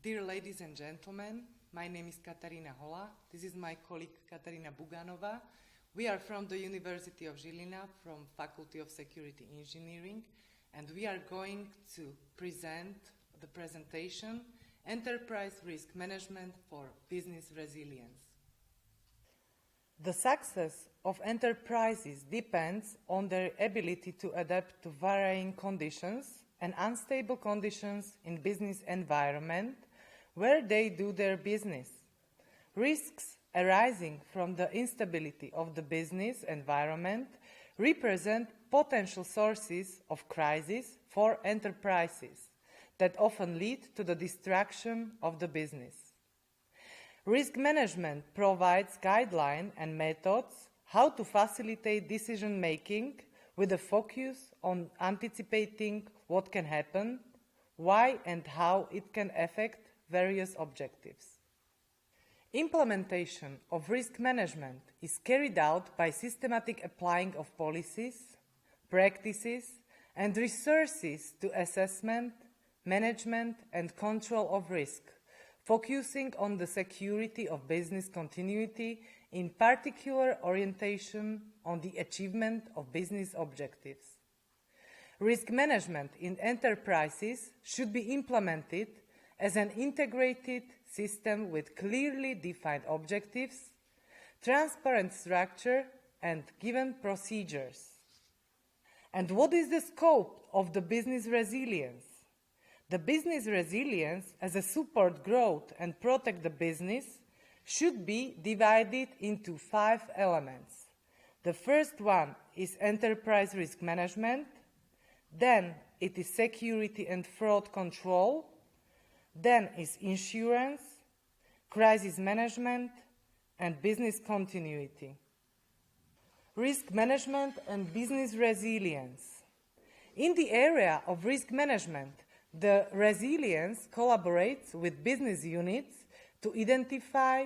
Dear ladies and gentlemen, my name is Holla. This is my colleague Holla Buganova. We are from the University of Žilina, from Faculty of Security Engineering, and we are going to present the presentation Enterprise Risk Management for Business Resilience. The success of enterprises depends on their ability to adapt to varying conditions and unstable conditions in business environment where they do their business. Risks arising from the instability of the business environment represent potential sources of crisis for enterprises that often lead to the destruction of the business. Risk management provides guidelines and methods how to facilitate decision-making with a focus on anticipating what can happen, why and how it can affect various objectives. Implementation of risk management is carried out by systematic applying of policies, practices, and resources to assessment, management, and control of risk, focusing on the security of business continuity, in particular orientation on the achievement of business objectives. Risk management in enterprises should be implemented as an integrated system with clearly defined objectives, transparent structure, and given procedures. And what is the scope of the business resilience? The business resilience, as a support growth and protect the business, should be divided into 5 elements. The first one is enterprise risk management, then it is security and fraud control, then is insurance, crisis management, and business continuity. Risk management and business resilience. In the area of risk management, the resilience collaborates with business units to identify,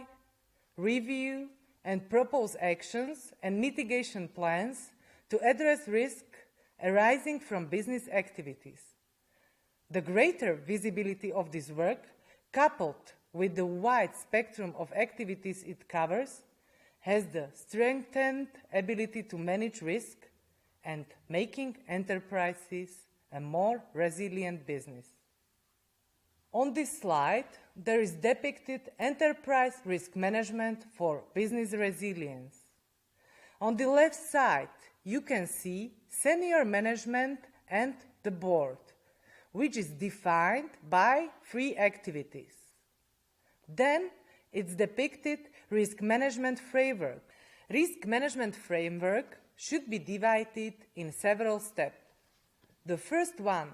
review, and propose actions and mitigation plans to address risk arising from business activities. The greater visibility of this work, coupled with the wide spectrum of activities it covers, has the strengthened ability to manage risk and making enterprises a more resilient business. On this slide, there is depicted enterprise risk management for business resilience. On the left side, you can see senior management and the board, which is defined by 3 activities. Then it's depicted risk management framework. Risk management framework should be divided in several steps. The first one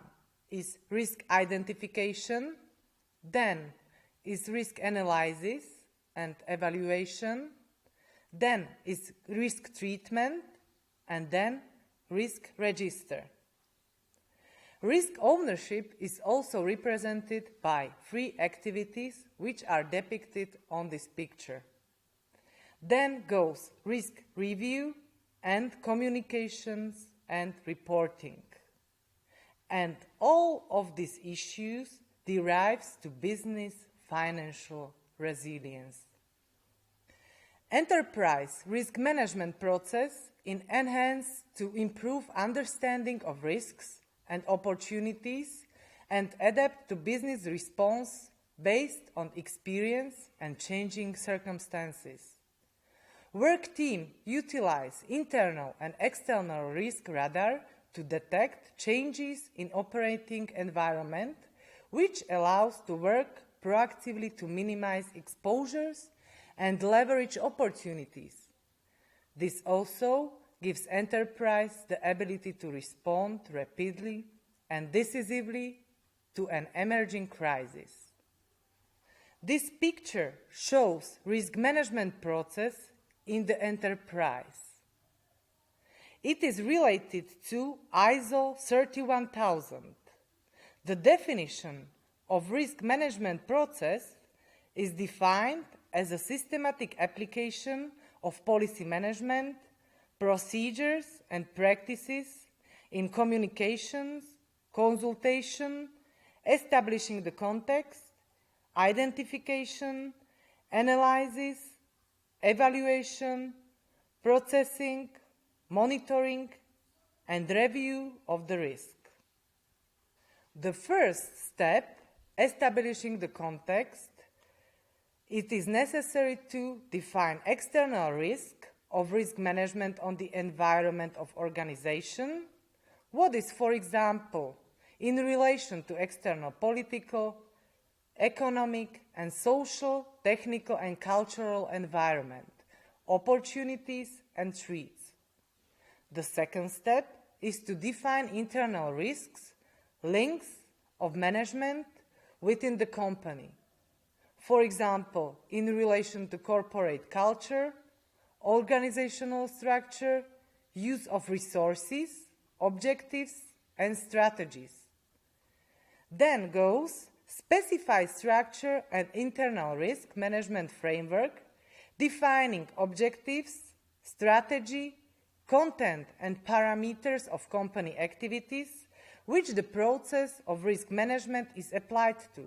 is risk identification, then is risk analysis and evaluation, then is risk treatment, and then risk register. Risk ownership is also represented by 3 activities which are depicted on this picture. Then goes risk review and communications and reporting. And all of these issues derives to business financial resilience. Enterprise risk management process is enhanced to improve understanding of risks and opportunities and adapt to business response based on experience and changing circumstances. Work team utilize internal and external risk radar to detect changes in operating environment, which allows to work proactively to minimize exposures and leverage opportunities. This also gives enterprise the ability to respond rapidly and decisively to an emerging crisis. This picture shows risk management process in the enterprise. It is related to ISO 31000. The definition of risk management process is defined as a systematic application of policy management, procedures and practices in communications, consultation, establishing the context, identification, analysis, evaluation, processing, monitoring, and review of the risk. The first step, establishing the context, it is necessary to define external risk of risk management on the environment of organization. What is, for example, in relation to external political, economic and social, technical and cultural environment, opportunities and threats. The second step is to define internal risks, links of management within the company. For example, in relation to corporate culture, organizational structure, use of resources, objectives, and strategies. Then goes specify structure and internal risk management framework, defining objectives, strategy, content, and parameters of company activities, which the process of risk management is applied to.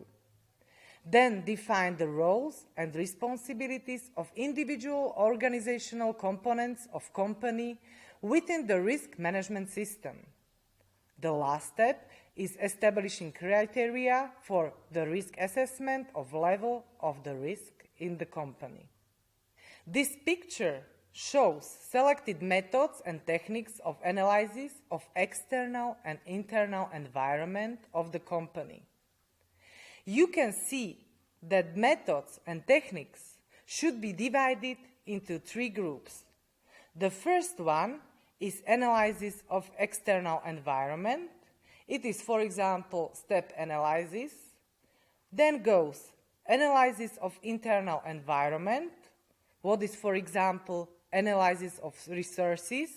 Then define the roles and responsibilities of individual organizational components of company within the risk management system. The last step is establishing criteria for the risk assessment of level of the risk in the company. This picture shows selected methods and techniques of analysis of external and internal environment of the company. You can see that methods and techniques should be divided into three groups. The first one is analysis of external environment. It is, for example, step analysis. Then goes analysis of internal environment. What is, for example, analysis of resources.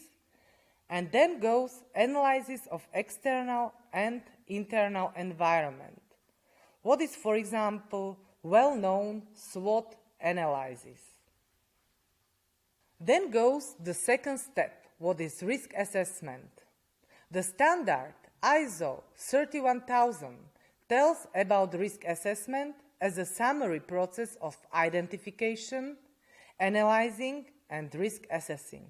And then goes analysis of external and internal environment. What is, for example, well-known SWOT analysis. Then goes the second step, what is risk assessment. The standard ISO 31000 tells about risk assessment as a summary process of identification, analyzing, and risk assessing.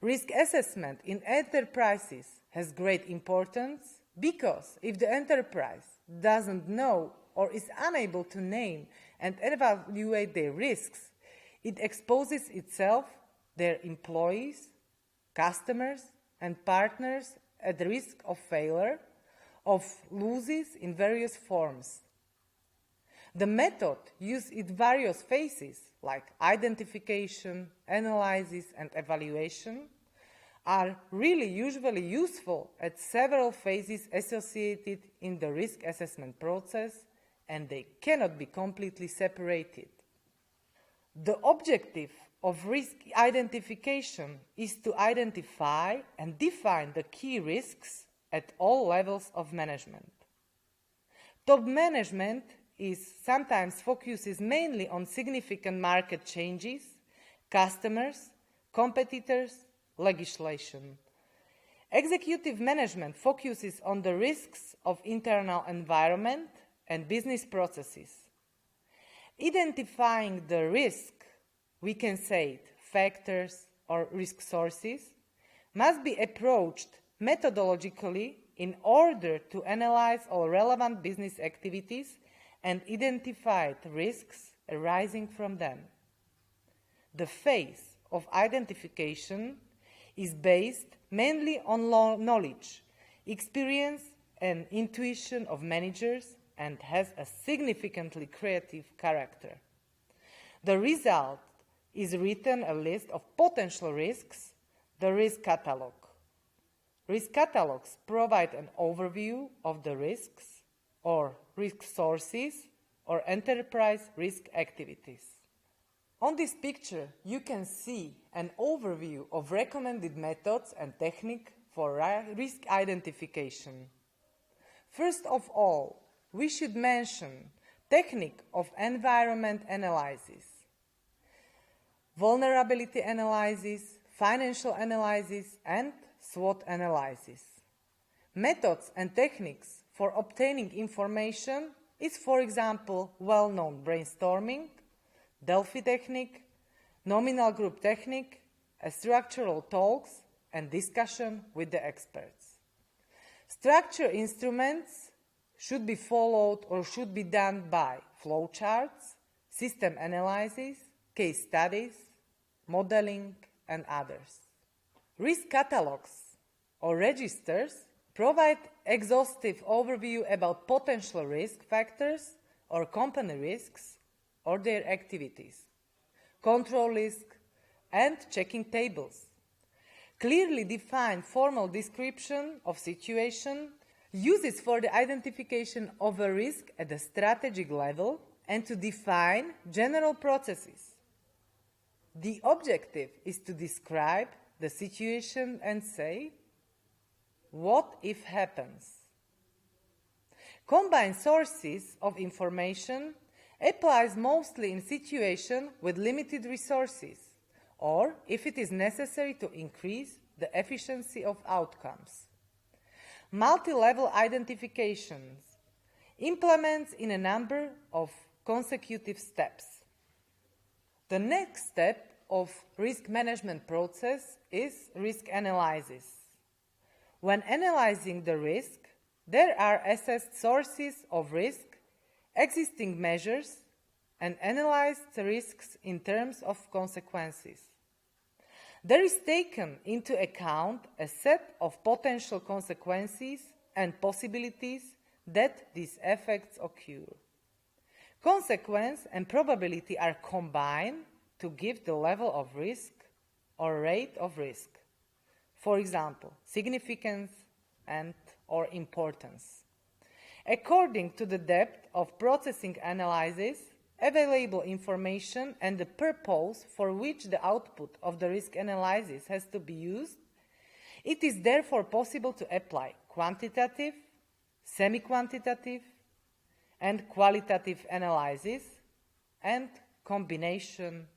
Risk assessment in enterprises has great importance because if the enterprise doesn't know or is unable to name and evaluate their risks, it exposes itself, their employees, customers, and partners at risk of failure, of losses in various forms. The method used in various phases, like identification, analysis, and evaluation, are really usually useful at several phases associated in the risk assessment process, and they cannot be completely separated. The objective of risk identification is to identify and define the key risks at all levels of management. Top management sometimes focuses mainly on significant market changes, customers, competitors, legislation. Executive management focuses on the risks of internal environment and business processes. Identifying the risk, we can say it, factors or risk sources, must be approached methodologically in order to analyze all relevant business activities and identify the risks arising from them. The phase of identification is based mainly on knowledge, experience, and intuition of managers and has a significantly creative character. The result is written a list of potential risks, the risk catalog. Risk catalogs provide an overview of the risks or risk sources or enterprise risk activities. On this picture, you can see an overview of recommended methods and techniques for risk identification. First of all, we should mention technique of environment analysis, vulnerability analysis, financial analysis, and SWOT analysis. Methods and techniques for obtaining information is, for example, well-known brainstorming, Delphi technique, nominal group technique, structural talks, and discussion with the experts. Structure instruments should be followed or should be done by flowcharts, system analysis, case studies, modeling, and others. Risk catalogs or registers provide exhaustive overview about potential risk factors or company risks or their activities, control risk, and checking tables. Clearly define formal description of situation, uses for the identification of a risk at the strategic level, and to define general processes. The objective is to describe the situation and say, what if happens? Combine sources of information applies mostly in situations with limited resources, or if it is necessary to increase the efficiency of outcomes. Multi-level identifications implements in a number of consecutive steps. The next step of risk management process is risk analysis. When analyzing the risk, there are assessed sources of risk, existing measures, and analyzed risks in terms of consequences. There is taken into account a set of potential consequences and possibilities that these effects occur. Consequence and probability are combined to give the level of risk or rate of risk. For example, significance and or importance. According to the depth of processing analysis, available information, and the purpose for which the output of the risk analysis has to be used, it is therefore possible to apply quantitative, semi-quantitative, and qualitative analysis and combination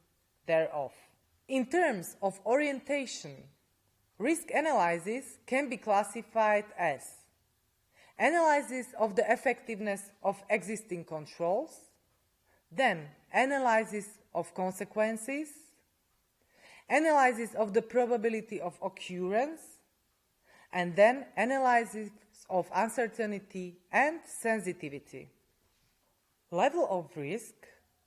thereof. In terms of orientation, risk analysis can be classified as analysis of the effectiveness of existing controls, then analysis of consequences, analysis of the probability of occurrence, and then analysis of uncertainty and sensitivity. Level of risk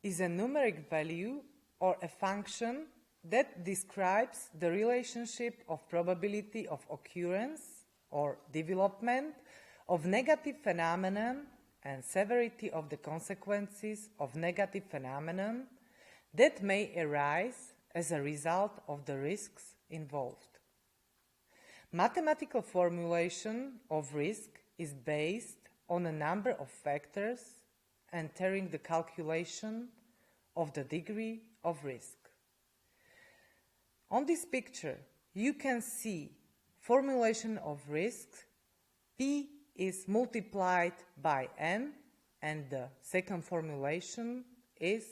is a numeric value or a function that describes the relationship of probability of occurrence or development of negative phenomenon and severity of the consequences of negative phenomenon that may arise as a result of the risks involved. Mathematical formulation of risk is based on a number of factors entering the calculation of the degree of risk. On this picture, you can see formulation of risk. P is multiplied by n, and the second formulation is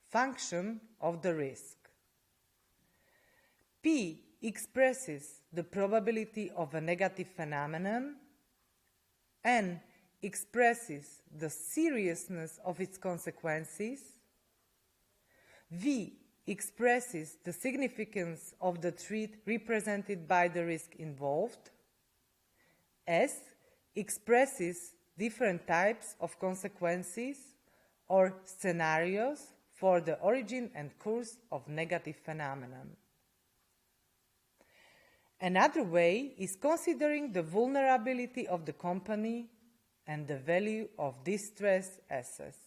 function of the risk. P expresses the probability of a negative phenomenon, n expresses the seriousness of its consequences, V expresses the significance of the threat represented by the risk involved, S expresses different types of consequences or scenarios for the origin and course of negative phenomenon. Another way is considering the vulnerability of the company and the value of distressed assets.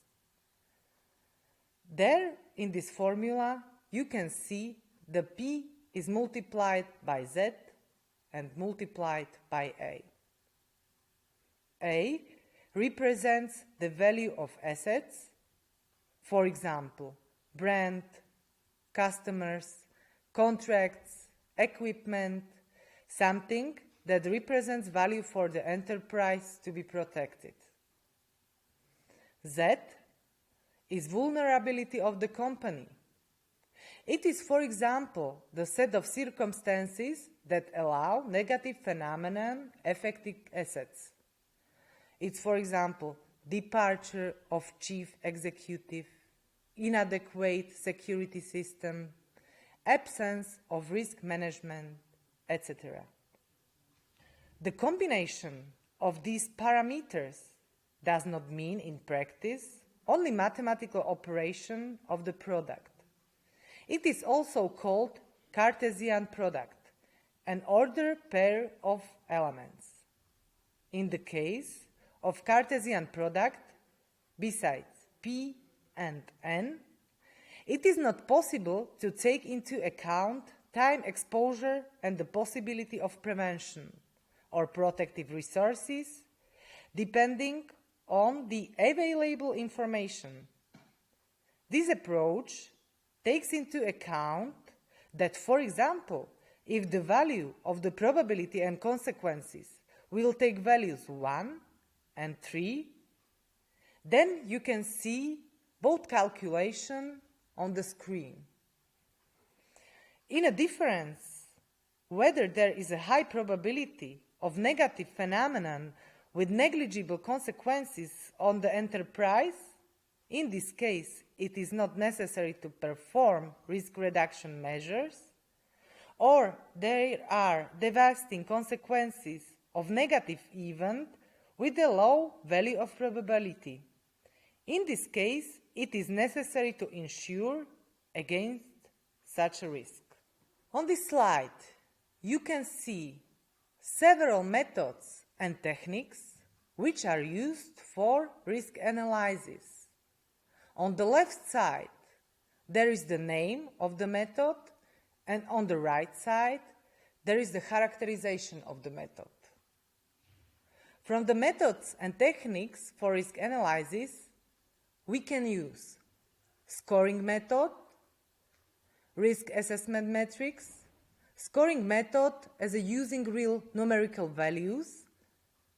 There, in this formula, you can see the P is multiplied by Z and multiplied by A. A represents the value of assets, for example, brand, customers, contracts, equipment, something that represents value for the enterprise to be protected. Z is vulnerability of the company. It is, for example, the set of circumstances that allow negative phenomenon affecting assets. It's, for example, departure of chief executive, inadequate security system, absence of risk management, etc. The combination of these parameters does not mean in practice only mathematical operation of the product. It is also called Cartesian product, an ordered pair of elements. In the case of Cartesian product, besides P and N, it is not possible to take into account time exposure and the possibility of prevention or protective resources, depending on the available information. This approach takes into account that, for example, if the value of the probability and consequences will take values 1 and 3, then you can see both calculation on the screen. In a difference, whether there is a high probability of negative phenomenon with negligible consequences on the enterprise, in this case it is not necessary to perform risk reduction measures, or there are devastating consequences of negative event with a low value of probability. In this case, it is necessary to insure against such a risk. On this slide, you can see several methods and techniques which are used for risk analysis. On the left side, there is the name of the method, and on the right side, there is the characterization of the method. From the methods and techniques for risk analysis, we can use scoring method, risk assessment metrics, scoring method as a using real numerical values,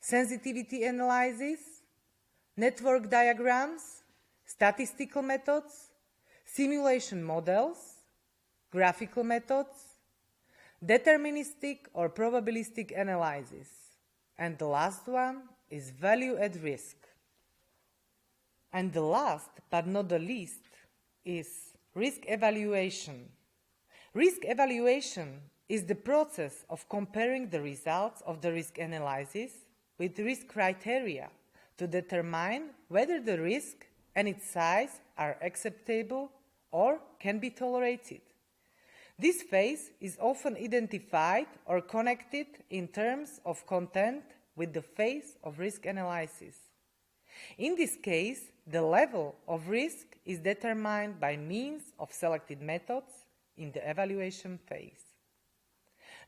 sensitivity analysis, network diagrams, statistical methods, simulation models, graphical methods, deterministic or probabilistic analysis. And the last one is value at risk. And the last, but not the least, is risk evaluation. Risk evaluation is the process of comparing the results of the risk analysis with risk criteria to determine whether the risk and its size are acceptable or can be tolerated. This phase is often identified or connected in terms of content with the phase of risk analysis. In this case, the level of risk is determined by means of selected methods in the evaluation phase.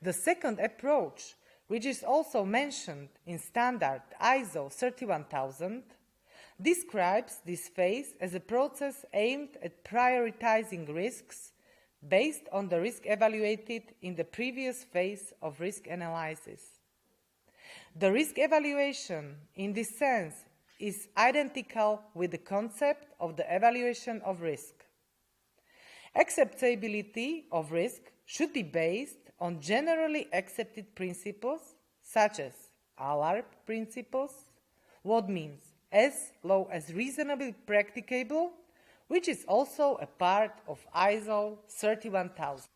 The second approach, which is also mentioned in standard ISO 31000, describes this phase as a process aimed at prioritizing risks based on the risk evaluated in the previous phase of risk analysis. The risk evaluation, in this sense, is identical with the concept of the evaluation of risk. Acceptability of risk should be based on generally accepted principles such as ALARP principles, what means as low as reasonably practicable, which is also a part of ISO 31000.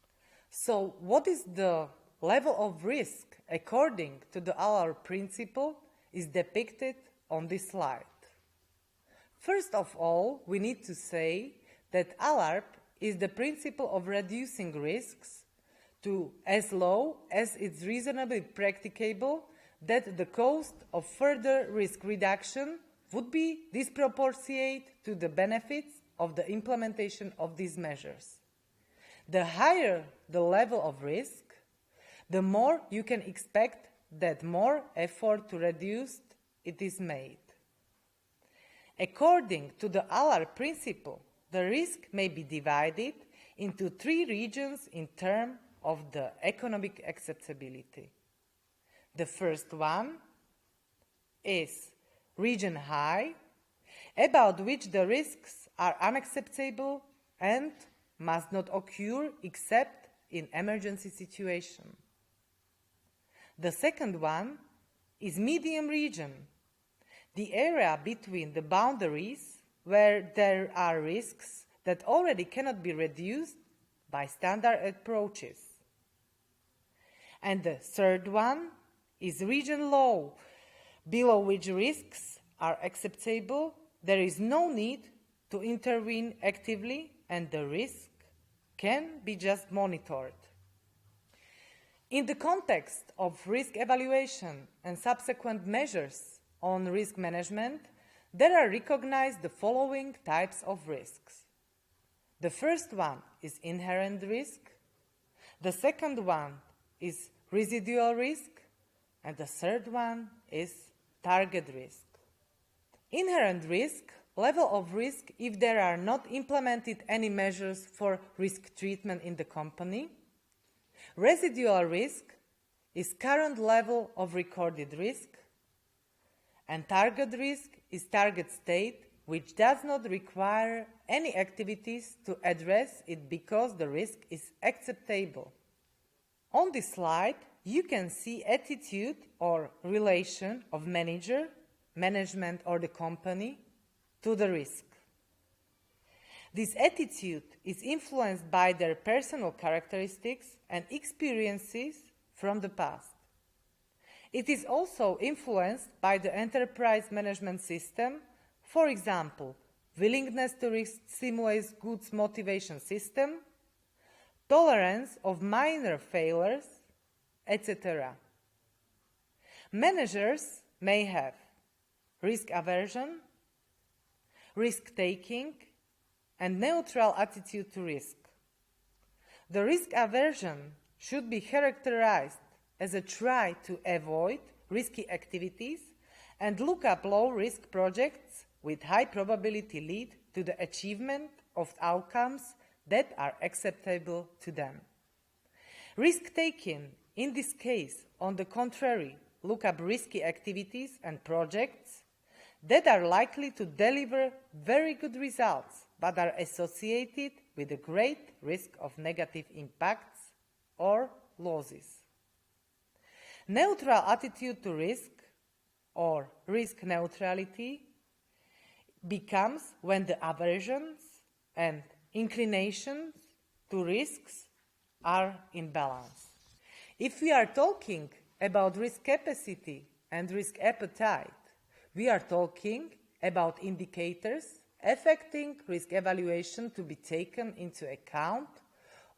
So what is the level of risk according to the ALARP principle is depicted on this slide. First of all, we need to say that ALARP is the principle of reducing risks to as low as it's reasonably practicable, that the cost of further risk reduction would be disproportionate to the benefits of the implementation of these measures. The higher the level of risk, the more you can expect that more effort to reduce it is made. According to the ALARP principle, the risk may be divided into 3 regions in terms of the economic acceptability. The first one is region high, about which the risks are unacceptable and must not occur except in emergency situation. The second one is medium region. the area between the boundaries where there are risks that already cannot be reduced by standard approaches. And the third one is region law, below which risks are acceptable. There is no need to intervene actively, and the risk can be just monitored. In the context of risk evaluation and subsequent measures on risk management, there are recognized the following types of risks. The first one is inherent risk, the second one is residual risk, and the third one is target risk. Inherent risk, level of risk if there are not implemented any measures for risk treatment in the company. Residual risk is current level of recorded risk, and target risk is target state which does not require any activities to address it because the risk is acceptable. On this slide, you can see attitude or relation of manager, management or the company to the risk. This attitude is influenced by their personal characteristics and experiences from the past. It is also influenced by the enterprise management system, for example, willingness to risk stimulates goods motivation system, tolerance of minor failures, etc. Managers may have risk aversion, risk-taking, and neutral attitude to risk. The risk aversion should be characterized as a try to avoid risky activities and look up low-risk projects with high probability lead to the achievement of outcomes that are acceptable to them. Risk-taking, in this case, on the contrary, look up risky activities and projects that are likely to deliver very good results but are associated with a great risk of negative impacts or losses. Neutral attitude to risk or risk neutrality becomes when the aversions and inclinations to risks are in balance. If we are talking about risk capacity and risk appetite, we are talking about indicators affecting risk evaluation to be taken into account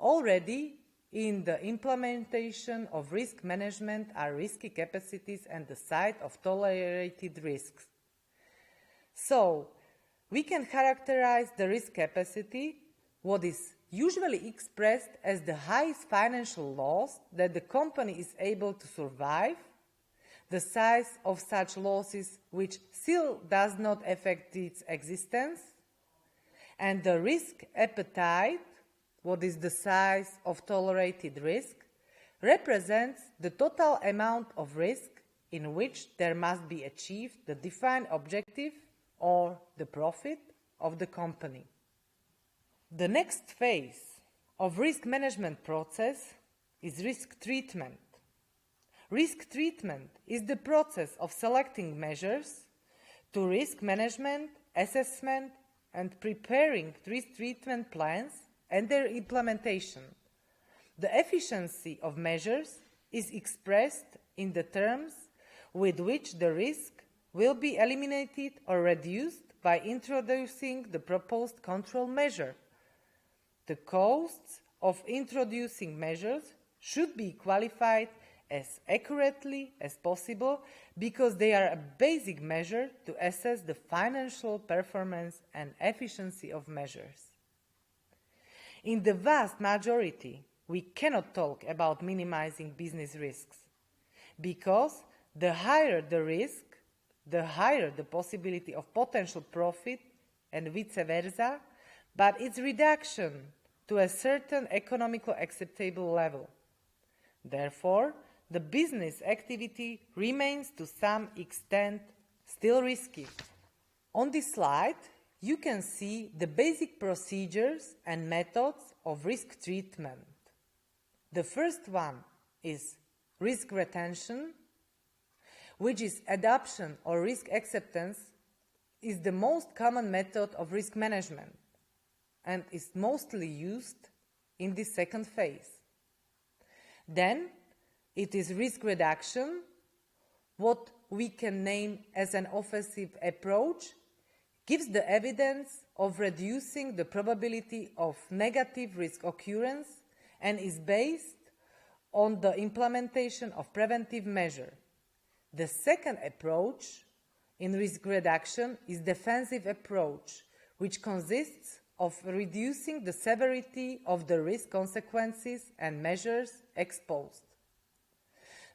already in the implementation of risk management are risky capacities and the size of tolerated risks. So, we can characterize the risk capacity, what is usually expressed as the highest financial loss that the company is able to survive, the size of such losses which still does not affect its existence, and the risk appetite, what is the size of tolerated risk, represents the total amount of risk in which there must be achieved the defined objective or the profit of the company. The next phase of risk management process is risk treatment. Risk treatment is the process of selecting measures to risk management, assessment, and preparing risk treatment plans and their implementation. The efficiency of measures is expressed in the terms with which the risk will be eliminated or reduced by introducing the proposed control measure. The costs of introducing measures should be qualified as accurately as possible because they are a basic measure to assess the financial performance and efficiency of measures. In the vast majority, we cannot talk about minimizing business risks because the higher the risk, the higher the possibility of potential profit and vice versa, but its reduction to a certain economically acceptable level. Therefore, the business activity remains to some extent still risky. On this slide, you can see the basic procedures and methods of risk treatment. The first one is risk retention, which is adoption or risk acceptance, is the most common method of risk management and is mostly used in this second phase. Then it is risk reduction, what we can name as an offensive approach, gives the evidence of reducing the probability of negative risk occurrence and is based on the implementation of preventive measures. The second approach in risk reduction is defensive approach, which consists of reducing the severity of the risk consequences and measures exposed.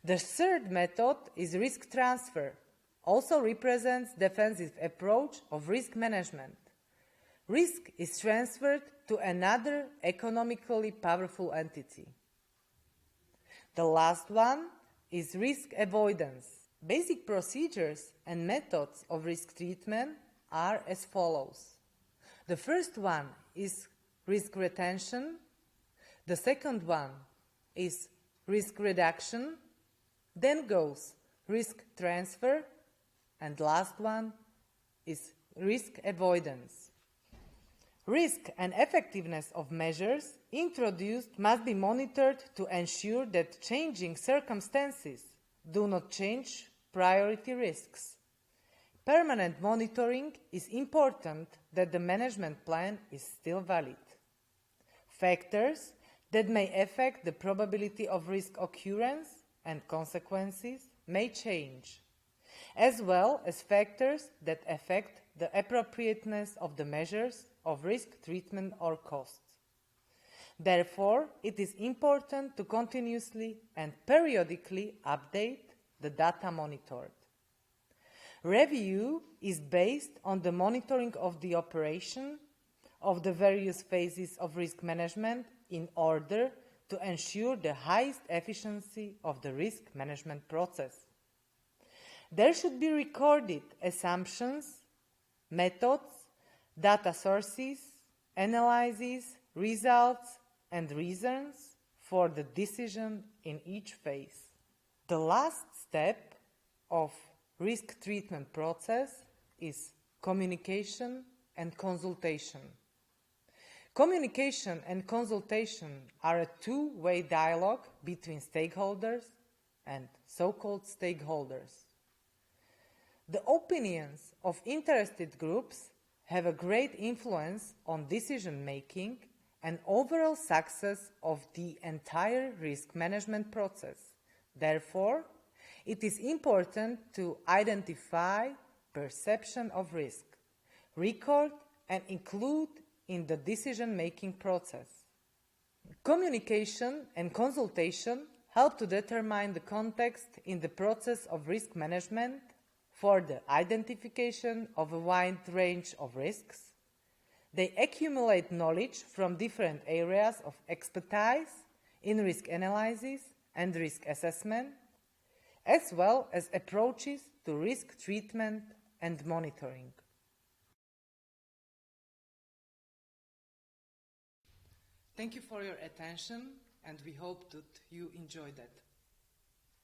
The third method is risk transfer, also represents defensive approach of risk management. Risk is transferred to another economically powerful entity. The last one is risk avoidance. Basic procedures and methods of risk treatment are as follows. The first one is risk retention. The second one is risk reduction. Then goes risk transfer. And last one is risk avoidance. Risk and effectiveness of measures introduced must be monitored to ensure that changing circumstances do not change priority risks. Permanent monitoring is important that the management plan is still valid. Factors that may affect the probability of risk occurrence and consequences may change, as well as factors that affect the appropriateness of the measures of risk treatment or costs. Therefore, it is important to continuously and periodically update the data monitored. Review is based on the monitoring of the operation of the various phases of risk management in order to ensure the highest efficiency of the risk management process. There should be recorded assumptions, methods, data sources, analyses, results, and reasons for the decision in each phase. The last step of risk treatment process is communication and consultation. Communication and consultation are a two-way dialogue between stakeholders and so-called stakeholders. The opinions of interested groups have a great influence on decision-making and overall success of the entire risk management process. Therefore, it is important to identify perception of risk, record and include in the decision-making process. Communication and consultation help to determine the context in the process of risk management for the identification of a wide range of risks. They accumulate knowledge from different areas of expertise in risk analysis and risk assessment, as well as approaches to risk treatment and monitoring. Thank you for your attention, and we hope that you enjoyed that.